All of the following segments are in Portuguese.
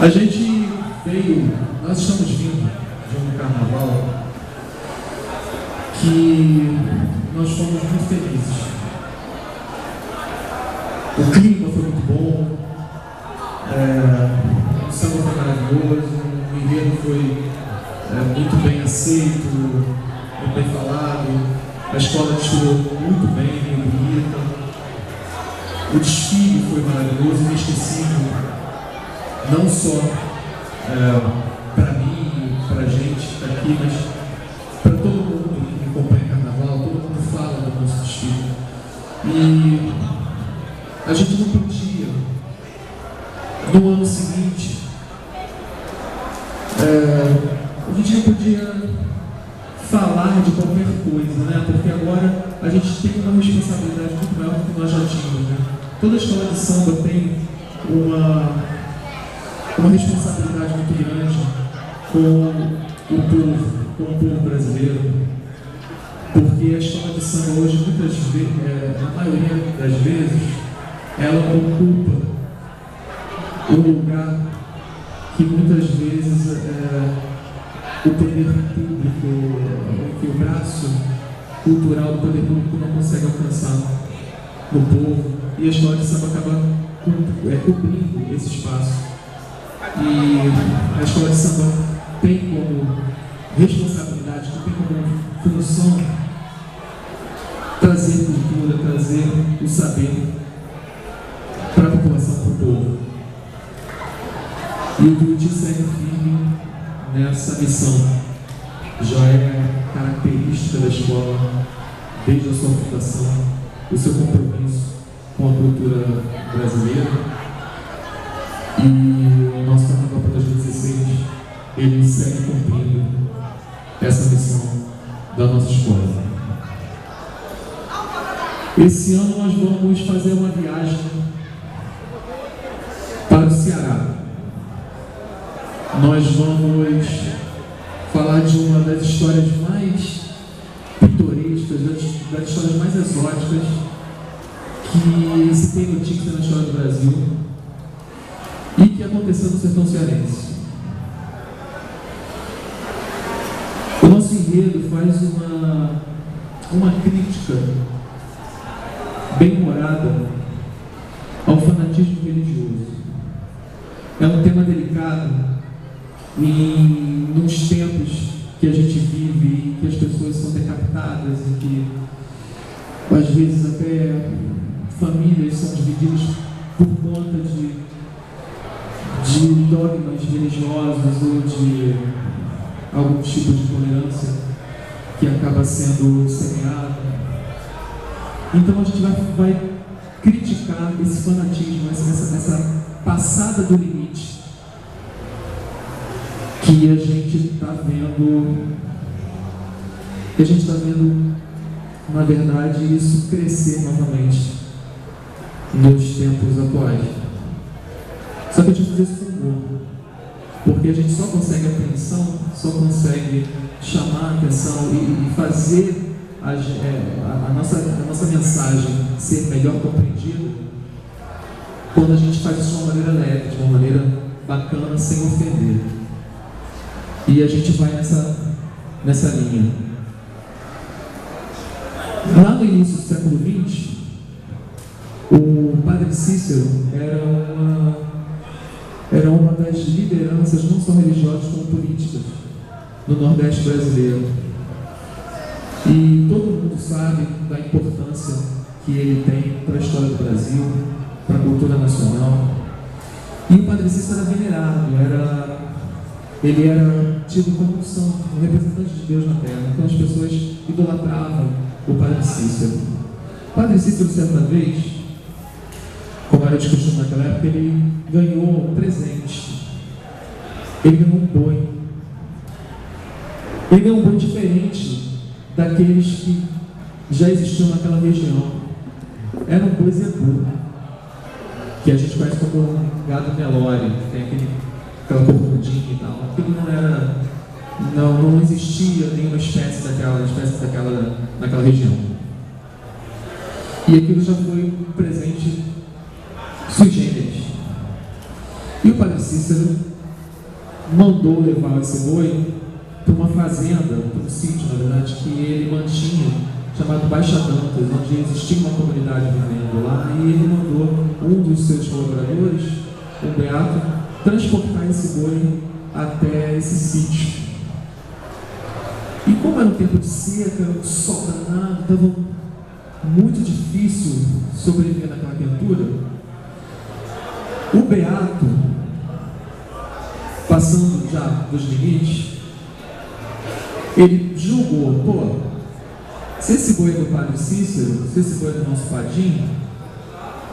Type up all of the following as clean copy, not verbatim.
A gente veio, nós estamos vindo de um carnaval que nós fomos muito felizes. O clima foi muito bom, o samba foi maravilhoso, o enredo foi muito bem aceito, muito bem falado, a escola desfilou muito bem, bem bonita, o desfile foi maravilhoso, inesquecível. Não só para mim, para a gente que está aqui, mas para todo mundo que acompanha carnaval, todo mundo fala do nosso desfile. E a gente não podia, no ano seguinte, a gente não podia falar de qualquer coisa, né? Porque agora a gente tem uma responsabilidade muito maior do que nós já tínhamos, né? Toda a escola de samba tem uma responsabilidade muito grande com o povo brasileiro, porque a escola de samba hoje, muitas vezes, na maioria das vezes, ela ocupa um lugar que muitas vezes o poder público, que o braço cultural do poder público não consegue alcançar no povo, e a escola de samba acaba cobrindo esse espaço. E a escola de samba tem como responsabilidade, tem como função trazer cultura, trazer o saber para a população, para o povo. E o Tuiuti segue firme nessa missão. Já é característica da escola, desde a sua fundação, o seu compromisso com a cultura brasileira. E o nosso Carnaval para 2016, ele segue cumprindo essa missão da nossa escola. Esse ano nós vamos fazer uma viagem para o Ceará. Nós vamos falar de uma das histórias mais pitorescas, das histórias mais exóticas que se tem notícia na história do Brasil e que aconteceu no sertão cearense. O nosso enredo faz uma crítica bem-humorada ao fanatismo religioso. É um tema delicado nos tempos que a gente vive e que as pessoas são decapitadas e que às vezes até famílias são divididas por conta de dogmas religiosos ou de algum tipo de tolerância que acaba sendo semeada. Então a gente vai criticar esse fanatismo, essa passada do limite que a gente está vendo, na verdade, isso crescer novamente nos tempos atuais. Só que a gente faz isso com humor, porque a gente só consegue atenção, só consegue chamar a atenção e fazer a nossa mensagem ser melhor compreendida quando a gente faz isso de uma maneira leve, de uma maneira bacana, sem ofender. E a gente vai nessa linha. Lá no início do século XX, o Padre Cícero era uma das lideranças, não só religiosas, como políticas, no Nordeste brasileiro. E todo mundo sabe da importância que ele tem para a história do Brasil, para a cultura nacional. E o Padre Cícero era venerado, ele era tido como um santo, um representante de Deus na Terra. Então as pessoas idolatravam o Padre Cícero. O Padre Cícero, certa vez, como era de costume naquela época, ele ganhou um presente. Ele ganhou um boi. Ele ganhou um boi diferente daqueles que já existiam naquela região. Era um boi zebu, que a gente conhece como gado Nelore, que tem aquela corcundinha e tal. Aquilo não existia nenhuma espécie daquela naquela região. E aquilo já foi um presente sui generis. E o Padre Padre Cícero mandou levar esse boi para uma fazenda, para um sítio, na verdade, que ele mantinha, chamado Baixa Dantas, onde existia uma comunidade vivendo lá, e ele mandou um dos seus colaboradores, o Beato, transportar esse boi até esse sítio. E como era um tempo de seca, o sol danado, estava muito difícil sobreviver naquela quentura, o Beato, passando já dos limites, ele julgou, se esse boi é do Padre Cícero, se esse boi é do nosso Padinho,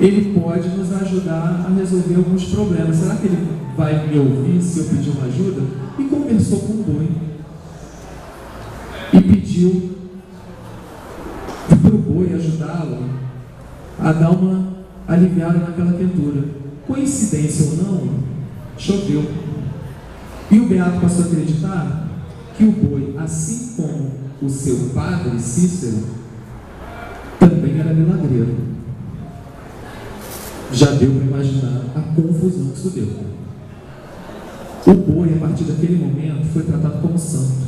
ele pode nos ajudar a resolver alguns problemas. Será que ele vai me ouvir se eu pedir uma ajuda? E conversou com o boi e pediu para o boi ajudá-lo a dar uma aliviada naquela quentura. Coincidência ou não, choveu. E o Beato passou a acreditar que o boi, assim como o seu Padre Cícero, também era milagreiro. Já deu para imaginar a confusão que isso deu. O boi, a partir daquele momento, foi tratado como santo.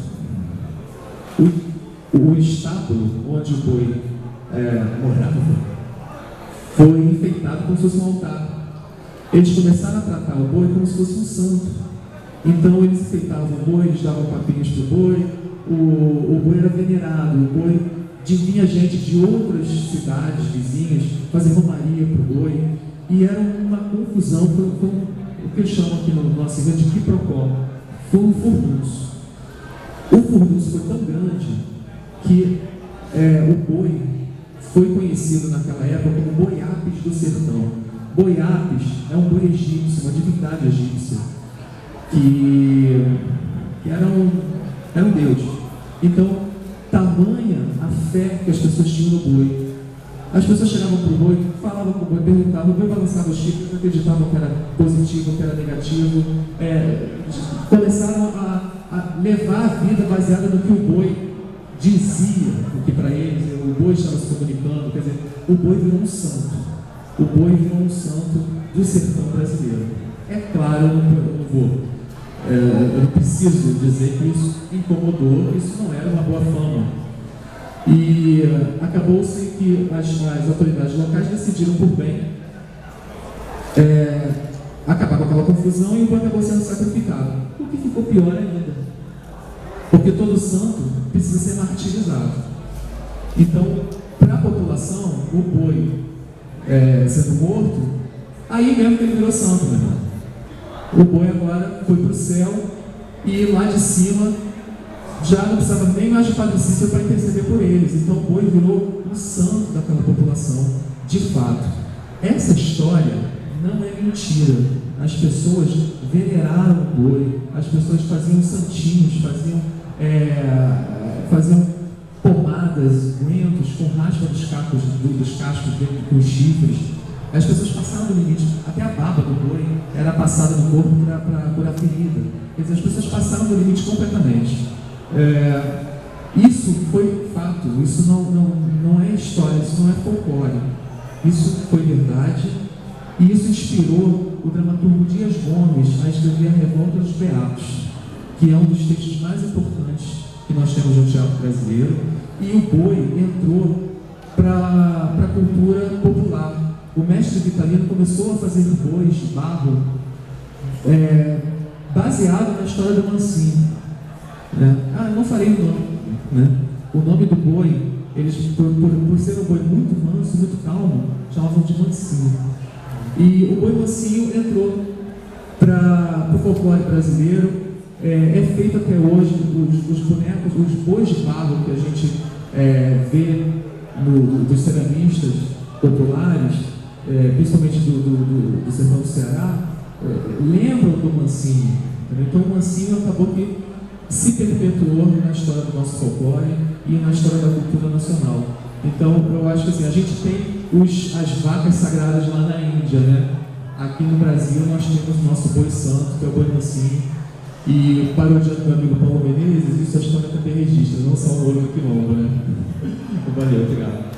O estábulo onde o boi morava foi enfeitado como se fosse um altar. Eles começaram a tratar o boi como se fosse um santo. Então eles enfeitavam o boi, eles davam papinhos para o boi, o boi era venerado, o boi vinha gente de outras cidades vizinhas fazer romaria para o boi, e era uma confusão, o que eles chamam aqui no nosso evento de quiprocó, foi um furdunço. O furdunço foi tão grande que o boi foi conhecido naquela época como Boiapes do sertão. Boiapes é um boi egípcio, uma divindade egípcia, que era um deus. Então, tamanha a fé que as pessoas tinham no boi. As pessoas chegavam para o boi, falavam com o boi, perguntavam, o boi balançava os chifres, acreditavam que era positivo, que era negativo, começaram a levar a vida baseada no que o boi dizia, porque para eles o boi estava se comunicando. Quer dizer, o boi virou um santo. O boi virou um santo do sertão brasileiro. É claro, eu não preciso dizer que isso incomodou, isso não era uma boa fama. E acabou-se que as autoridades locais decidiram por bem acabar com aquela confusão, e o boi acabou sendo sacrificado. O que ficou pior ainda, porque todo santo precisa ser martirizado. Então, para a população, o boi sendo morto, aí mesmo que ele virou santo, meu irmão. O boi agora foi para o céu, e lá de cima já não precisava nem mais de Padre Cícero para interceder por eles. Então o boi virou um santo daquela população, de fato. Essa história não é mentira. As pessoas veneraram o boi, as pessoas faziam santinhos, faziam pomadas, guentos com raspa dos cascos com chifres. As pessoas passaram do limite, até a baba do boi era passada no corpo para curar ferida. Quer dizer, as pessoas passaram do limite completamente. Isso foi fato, isso não é história, isso não é folclore. Isso foi verdade, e isso inspirou o dramaturgo Dias Gomes a escrever A Revolta dos Beatos, que é um dos textos mais importantes que nós temos no teatro brasileiro. E o boi entrou para a cultura popular. O mestre Vitalino começou a fazer bois de barro baseado na história do Mansinho. Não farei o nome. O nome do boi, eles, por ser um boi muito manso, muito calmo, chamavam de Mansinho. E o boi Mansinho entrou para o folclore brasileiro. É feito até hoje os bonecos, os bois de barro que a gente vê dos ceramistas populares, principalmente do sertão do Ceará, lembram do Mansinho. Então o Mansinho acabou que se perpetuou na história do nosso folclore e na história da cultura nacional. Então eu acho que assim, a gente tem as vacas sagradas lá na Índia, né? Aqui no Brasil nós temos o nosso boi santo, que é o boi Mansinho, e parodiando meu amigo Paulo Menezes, isso a história também registra, não só o ouro do quilombo, né? Valeu, obrigado.